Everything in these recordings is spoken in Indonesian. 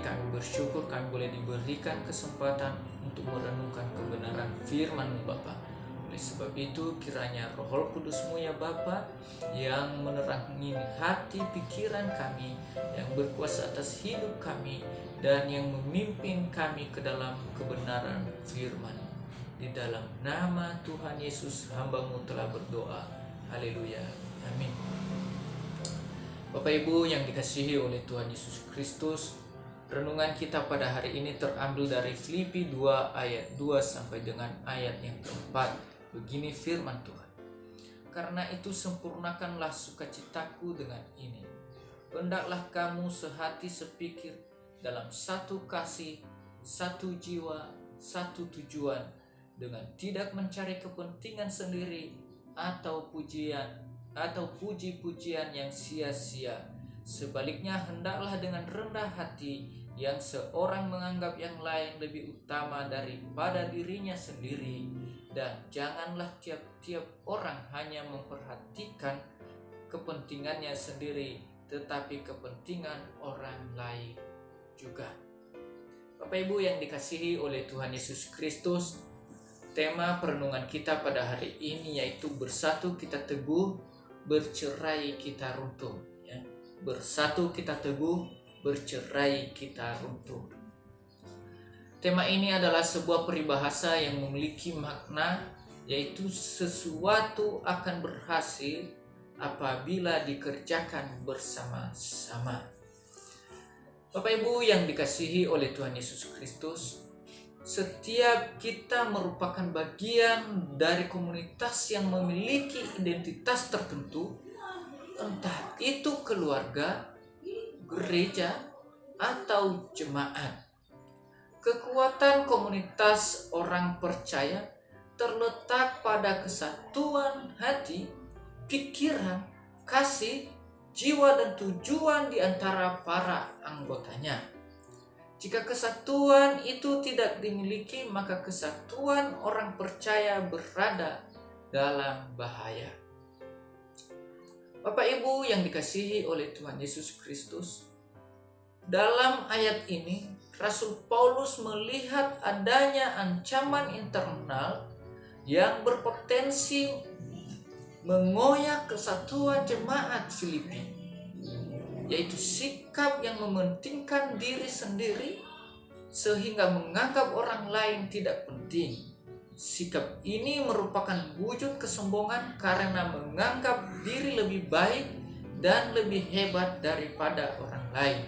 kami bersyukur kami boleh diberikan kesempatan untuk merenungkan kebenaran firman-Mu Bapa. Oleh sebab itu kiranya Roh Kudus-Mu ya Bapa yang menerangi hati pikiran kami, yang berkuasa atas hidup kami, dan yang memimpin kami ke dalam kebenaran firman. Di dalam nama Tuhan Yesus hamba-Mu telah berdoa. Haleluya. Amin. Bapak Ibu yang dikasihi oleh Tuhan Yesus Kristus, renungan kita pada hari ini terambil dari Filipi 2 ayat 2 sampai dengan ayat yang keempat. Begini firman Tuhan. Karena itu sempurnakanlah sukacitaku dengan ini. Hendaklah kamu sehati sepikir dalam satu kasih, satu jiwa, satu tujuan, dengan tidak mencari kepentingan sendiri atau puji-pujian yang sia-sia. Sebaliknya hendaklah dengan rendah hati yang seorang menganggap yang lain lebih utama daripada dirinya sendiri, dan janganlah tiap-tiap orang hanya memperhatikan kepentingannya sendiri, tetapi kepentingan orang lain juga. Bapak Ibu yang dikasihi oleh Tuhan Yesus Kristus, tema perenungan kita pada hari ini yaitu bersatu kita teguh, bercerai kita runtuh. Ya. Bersatu kita teguh, bercerai kita runtuh. Tema ini adalah sebuah peribahasa yang memiliki makna, yaitu sesuatu akan berhasil apabila dikerjakan bersama-sama. Bapak Ibu yang dikasihi oleh Tuhan Yesus Kristus, setiap kita merupakan bagian dari komunitas yang memiliki identitas tertentu, entah itu keluarga, gereja, atau jemaat. Kekuatan komunitas orang percaya terletak pada kesatuan hati, pikiran, kasih, jiwa, dan tujuan di antara para anggotanya. Jika kesatuan itu tidak dimiliki, maka kesatuan orang percaya berada dalam bahaya. Bapak Ibu yang dikasihi oleh Tuhan Yesus Kristus, dalam ayat ini Rasul Paulus melihat adanya ancaman internal yang berpotensi mengoyak kesatuan jemaat Filipi, yaitu sikap yang mementingkan diri sendiri sehingga menganggap orang lain tidak penting. Sikap ini merupakan wujud kesombongan karena menganggap diri lebih baik dan lebih hebat daripada orang lain.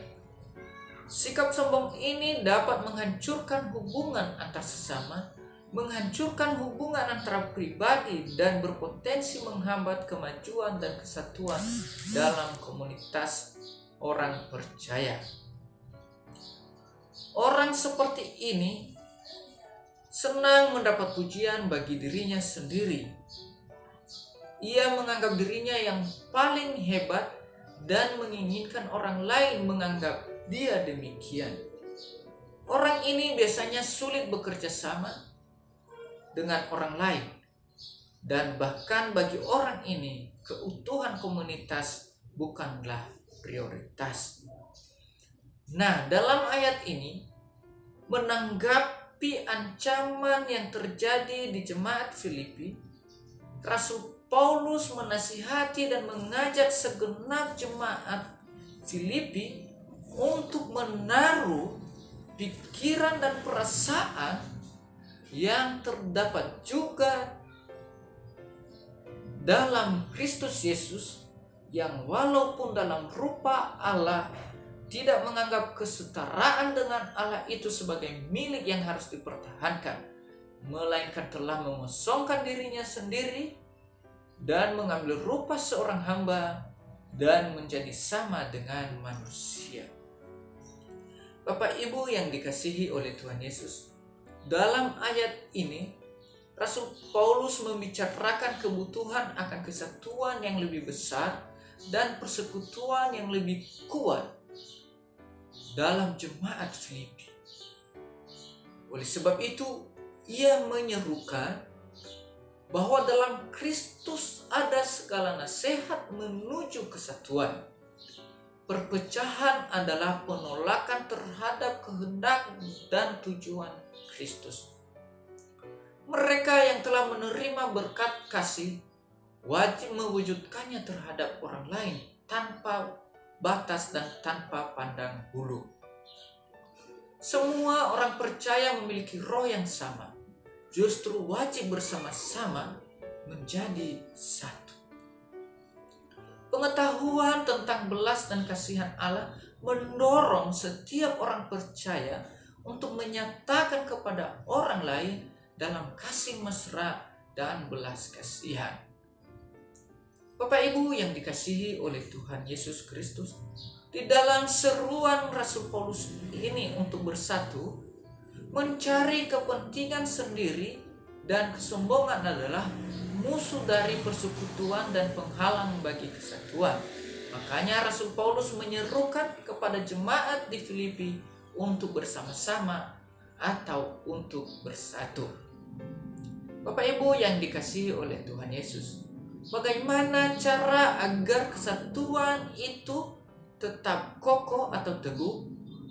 Sikap sombong ini dapat menghancurkan hubungan antar sesama, menghancurkan hubungan antara pribadi, dan berpotensi menghambat kemajuan dan kesatuan dalam komunitas orang percaya. Orang seperti ini senang mendapat pujian bagi dirinya sendiri. Ia menganggap dirinya yang paling hebat dan menginginkan orang lain menganggap dia demikian. Orang ini biasanya sulit bekerja sama dengan orang lain, dan bahkan bagi orang ini keutuhan komunitas bukanlah prioritas. Nah, dalam ayat ini menanggapi ancaman yang terjadi di jemaat Filipi, Rasul Paulus menasihati dan mengajak segenap jemaat Filipi untuk menaruh pikiran dan perasaan yang terdapat juga dalam Kristus Yesus, yang walaupun dalam rupa Allah tidak menganggap kesetaraan dengan Allah itu sebagai milik yang harus dipertahankan, melainkan telah mengosongkan dirinya sendiri dan mengambil rupa seorang hamba dan menjadi sama dengan manusia. Bapak Ibu yang dikasihi oleh Tuhan Yesus, dalam ayat ini Rasul Paulus membicarakan kebutuhan akan kesatuan yang lebih besar dan persekutuan yang lebih kuat dalam jemaat Filipi. Oleh sebab itu, ia menyerukan bahwa dalam Kristus ada segala nasihat menuju kesatuan. perpecahan adalah penolakan terhadap kehendak dan tujuan Kristus. Mereka yang telah menerima berkat kasih wajib mewujudkannya terhadap orang lain tanpa batas dan tanpa pandang bulu. Semua orang percaya memiliki roh yang sama, justru wajib bersama-sama menjadi satu. Pengetahuan tentang belas dan kasihan Allah mendorong setiap orang percaya untuk menyatakan kepada orang lain dalam kasih mesra dan belas kasihan. Bapak Ibu yang dikasihi oleh Tuhan Yesus Kristus, di dalam seruan Rasul Paulus ini untuk bersatu, mencari kepentingan sendiri dan kesombongan adalah musuh dari persekutuan dan penghalang bagi kesatuan. Makanya Rasul Paulus menyerukan kepada jemaat di Filipi untuk bersama-sama atau untuk bersatu. Bapak Ibu yang dikasihi oleh Tuhan Yesus, bagaimana cara agar kesatuan itu tetap kokoh atau teguh,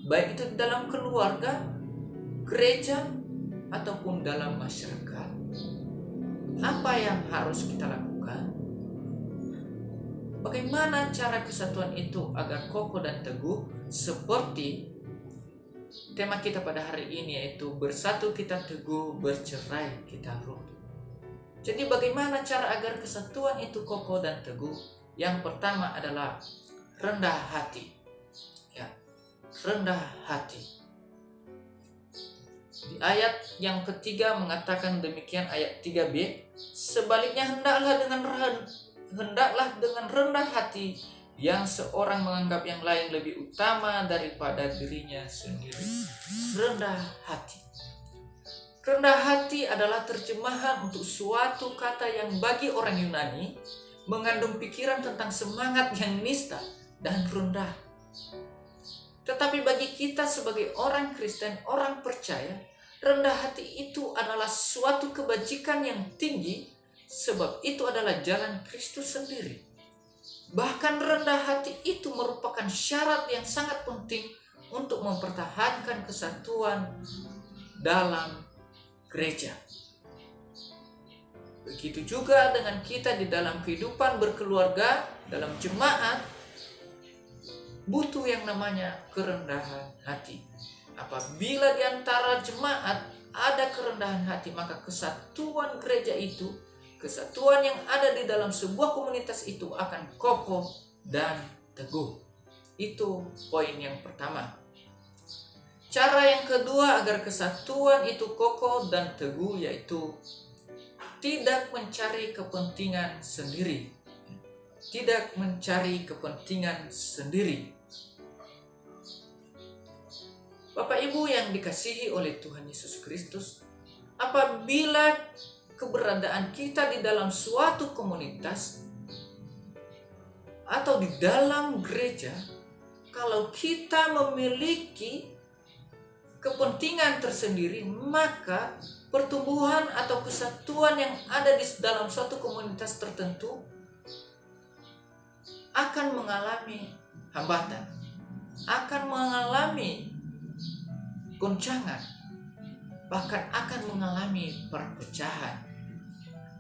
baik itu dalam keluarga, gereja, ataupun dalam masyarakat? Apa yang harus kita lakukan? Bagaimana cara kesatuan itu agar kokoh dan teguh? Seperti tema kita pada hari ini, yaitu bersatu kita teguh, bercerai kita runtuh. Jadi bagaimana cara agar kesatuan itu kokoh dan teguh? Yang pertama adalah rendah hati. Ya, rendah hati. Di ayat yang ketiga mengatakan demikian, ayat 3b, sebaliknya hendaklah dengan rendah hati yang seorang menganggap yang lain lebih utama daripada dirinya sendiri. Rendah hati. Rendah hati adalah terjemahan untuk suatu kata yang bagi orang Yunani mengandung pikiran tentang semangat yang nista dan rendah. Tetapi bagi kita sebagai orang Kristen, orang percaya, rendah hati itu adalah suatu kebajikan yang tinggi, sebab itu adalah jalan Kristus sendiri. Bahkan rendah hati itu merupakan syarat yang sangat penting untuk mempertahankan kesatuan dalam gereja. Begitu juga dengan kita di dalam kehidupan berkeluarga, dalam jemaat, butuh yang namanya kerendahan hati. Apabila di antara jemaat ada kerendahan hati, maka kesatuan gereja itu, kesatuan yang ada di dalam sebuah komunitas itu akan kokoh dan teguh. Itu poin yang pertama. Cara yang kedua agar kesatuan itu kokoh dan teguh yaitu tidak mencari kepentingan sendiri. Tidak mencari kepentingan sendiri. Bapak Ibu yang dikasihi oleh Tuhan Yesus Kristus, apabila keberadaan kita di dalam suatu komunitas atau di dalam gereja, kalau kita memiliki kepentingan tersendiri, maka pertumbuhan atau kesatuan yang ada di dalam suatu komunitas tertentu akan mengalami hambatan, akan mengalami goncangan, bahkan akan mengalami perpecahan.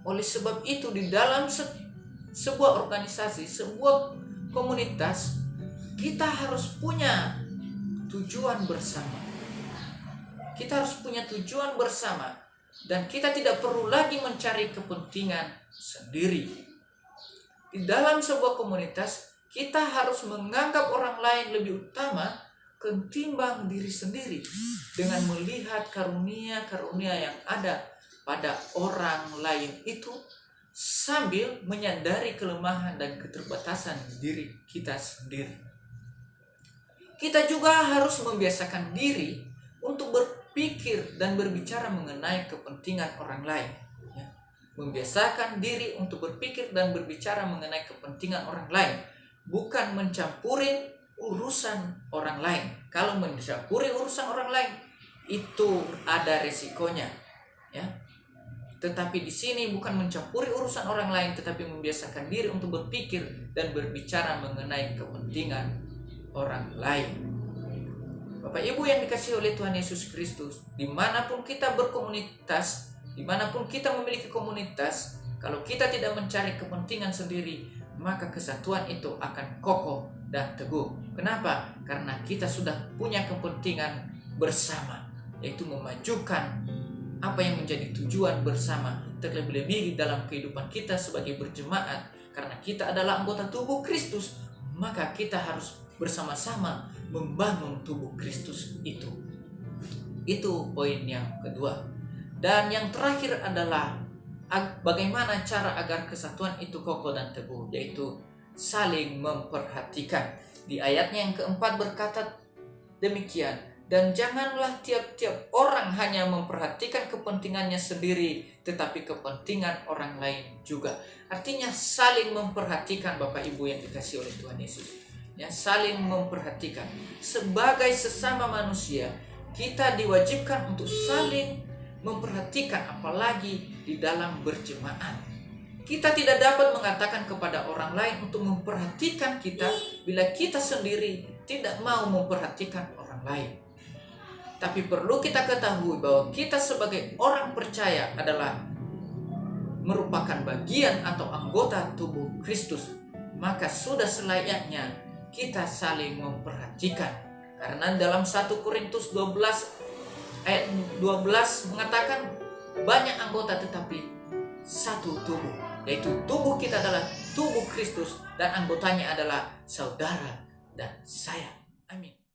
Oleh sebab itu, di dalam sebuah organisasi, sebuah komunitas, kita harus punya tujuan bersama. Kita harus punya tujuan bersama, dan kita tidak perlu lagi mencari kepentingan sendiri. Di dalam sebuah komunitas, kita harus menganggap orang lain lebih utama ketimbang diri sendiri, dengan melihat karunia-karunia yang ada pada orang lain itu, sambil menyadari kelemahan dan keterbatasan diri kita sendiri. Kita juga harus membiasakan diri untuk berpikir dan berbicara mengenai kepentingan orang lain. Membiasakan diri untuk berpikir dan berbicara mengenai kepentingan orang lain, bukan mencampuri urusan orang lain. Kalau mencampuri urusan orang lain, itu ada resikonya, ya. Tetapi di sini bukan mencampuri urusan orang lain, tetapi membiasakan diri untuk berpikir dan berbicara mengenai kepentingan orang lain. Bapak Ibu yang dikasihi oleh Tuhan Yesus Kristus, dimanapun kita berkomunitas, dimanapun kita memiliki komunitas, kalau kita tidak mencari kepentingan sendiri, maka kesatuan itu akan kokoh dan teguh. Kenapa? Karena kita sudah punya kepentingan bersama, yaitu memajukan apa yang menjadi tujuan bersama, terlebih-lebih dalam kehidupan kita sebagai berjemaat. Karena kita adalah anggota tubuh Kristus, maka kita harus bersama-sama membangun tubuh Kristus itu. Itu poin yang kedua. Dan yang terakhir adalah bagaimana cara agar kesatuan itu kokoh dan teguh, yaitu saling memperhatikan. Di ayatnya yang keempat berkata demikian, dan janganlah tiap-tiap orang hanya memperhatikan kepentingannya sendiri, tetapi kepentingan orang lain juga. Artinya saling memperhatikan, Bapak Ibu yang dikasihi oleh Tuhan Yesus. Ya, saling memperhatikan. Sebagai sesama manusia, kita diwajibkan untuk saling memperhatikan, apalagi di dalam berjemaat. Kita tidak dapat mengatakan kepada orang lain untuk memperhatikan kita bila kita sendiri tidak mau memperhatikan orang lain. Tapi perlu kita ketahui bahwa kita sebagai orang percaya adalah merupakan bagian atau anggota tubuh Kristus. Maka sudah selayaknya kita saling memperhatikan. Karena dalam 1 Korintus 12 ayat 12 mengatakan banyak anggota tetapi satu tubuh. Yaitu tubuh kita adalah tubuh Kristus dan anggotanya adalah saudara dan saya. Amin.